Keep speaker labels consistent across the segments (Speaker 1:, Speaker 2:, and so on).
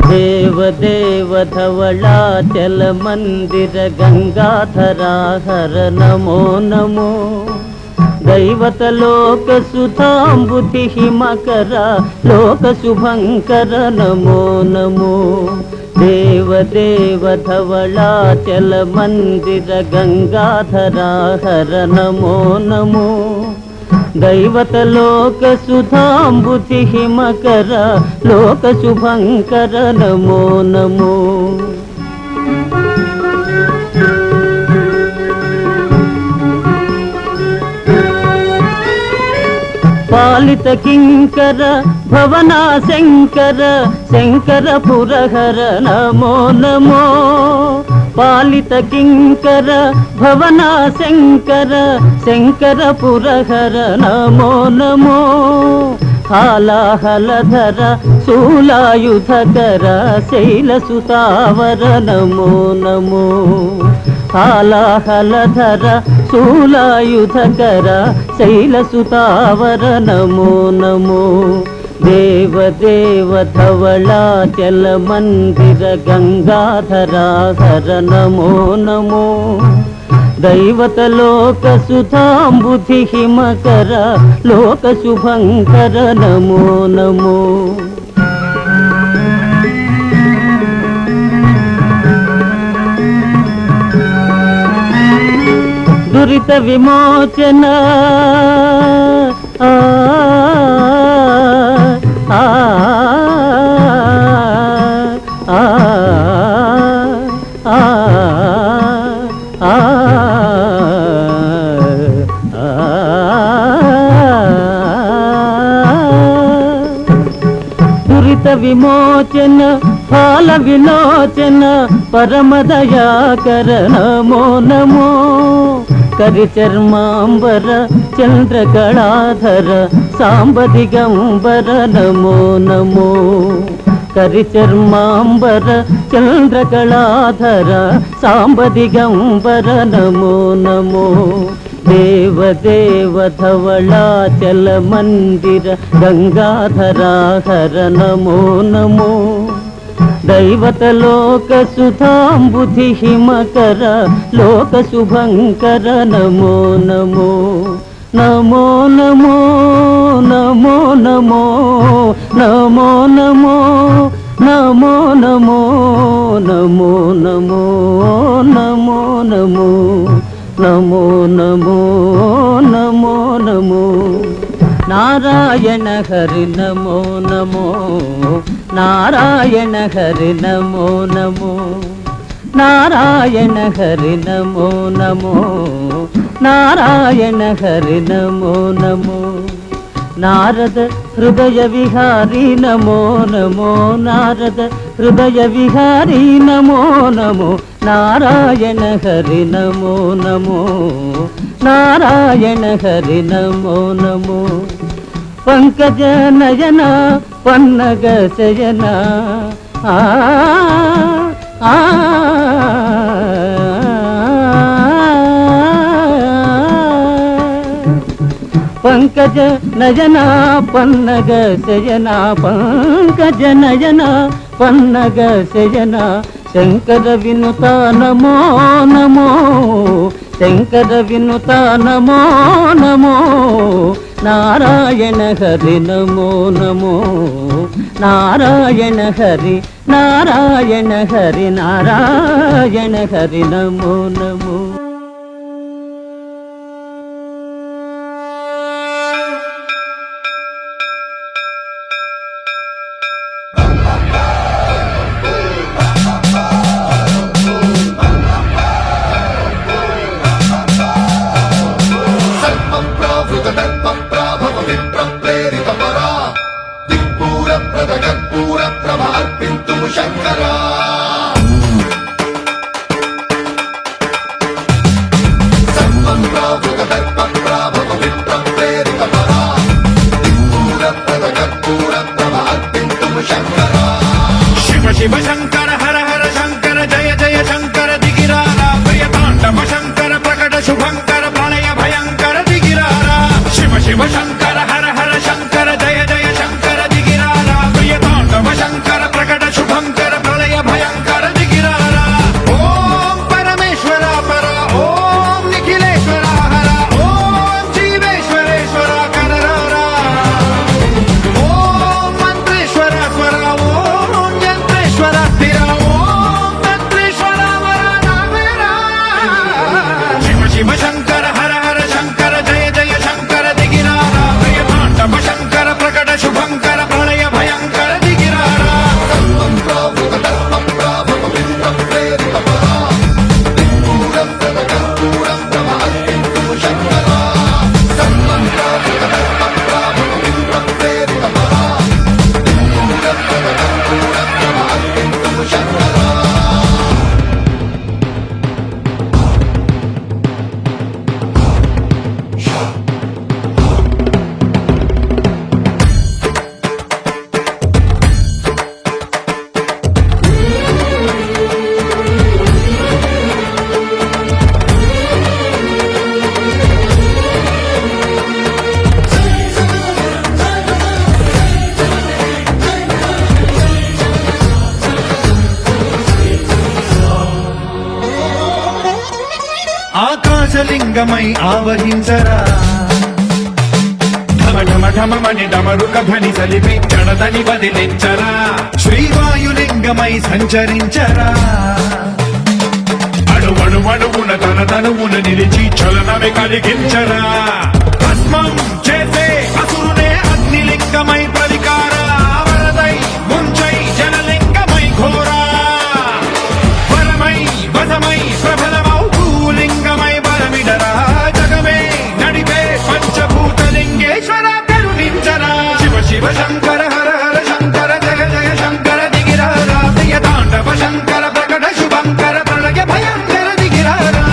Speaker 1: देवदेव धवलाचल मंदिर गंगाधरा हर नमो नमो दैवत लोक सुधांबुधि हिमकर लोक शुभंकर नमो नमो देवदेव धवलाचल मंदिर गंगाधरा हर नमो नमो दैवत लोक सुधांबुधि हिमकर लोक शुभंकर नमो नमो पालित किंकर भवना शंकर शंकर पुरहर नमो नमो पालित किंकर भवना शंकर शंकर पुरहर नमो नमो हालाहलधर शूलायुधकर शैलसुतावर नमो नमो हालाहलधर शूलायुधकर शैलसुतावर नमो नमो देवदेव धवलाचल मंदिर गंगाधरा हर नमो नमो दैवत लोक सुधांबुधि हिमकर लोक शुभंकर नमो नमो दुरित विमोचन दुरित विमोचन फाल विलोचन परम दयाकर नमो नमो करिचर्मांबर चंद्रकलाधर सांब दिगंबर नमो नमो करिचर्मांबर चंद्रकलाधर सांब दिगंबर नमो नमो देवदेव धवलाचल मंदिर गंगाधरा हर नमो नमो दैवत लोक सुधांबुधि हिमकर लोक शुभंकर नमो नमो नमो नमो नमो नमो नमो नमो नमो नमो नमो नमो नमो नमो नमो नमो नमो नमो नारायण हरि नमो नमो नारायण हरि नमो नमो नारायण हरि नमो नमो नारायण हरि नमो नमो नारद हृदय विहारी नमो नमो नारद हृदय विहारी नमो नमो नारायण हरि नमो नमो नारायण हरि नमो नमो पंकज नयन पन्नग शयन पंकज नयन पन्नग शयन पंकज नयन पन्नग शयन शंकर विनुता नमो नमो शंकर विनुता नमो नमो नारायण हरि नमो नमो नारायण हरि नारायण हरि नारायण हरि नमो नमो
Speaker 2: शिव शंकर हर हर शंकर जय जय शंकर दिगिरारा प्रिय तांडव शंकर प्रकट शुभंकर प्रलय भयंकर दिगिरारा शिव शिव शंकर हर हर शंकर जय जय शंकर दिगिरारा प्रिय तांडव शंकर प्रकट शुभंकर లింగమై ఆవహించరా ఢమ ఢమ ఢమమని డమరుక ధ్వని సలిపి జడదని వదిలించరా శ్రీవాయులింగమై సంచరించరా అణువణువున తన తనువున నిలిచి చలనమే కలిగించరా భస్మం చేసే అసురునే అగ్నిలింగమై ప్రవికారా వరదై ముంచై జనలింగమై ఘోరా వరమై వసమై ప్రబలమౌ భూలింగమై బలమిడరా జగమే నడిపే పంచభూతలింగేశ్వర కరుణించరా శివ శివ శంకర హర హర శంకర జయ జయ శంకర దిగిరారా ప్రియ తాండవ శంకర ప్రకట శుభంకర ప్రళయ భయంకర దిగిరారా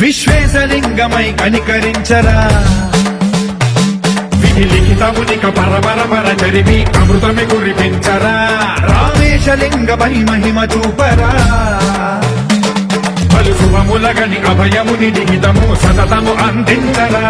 Speaker 2: విశ్వేశలింగమై కనికరించరా విధి లిఖితమునిక పరపర చరివి అమృతమి కురిపించరా రామేశలింగమై మహిమ చూపరా పలు శుభములగని అభయముని లిఖితము సతతము అందించరా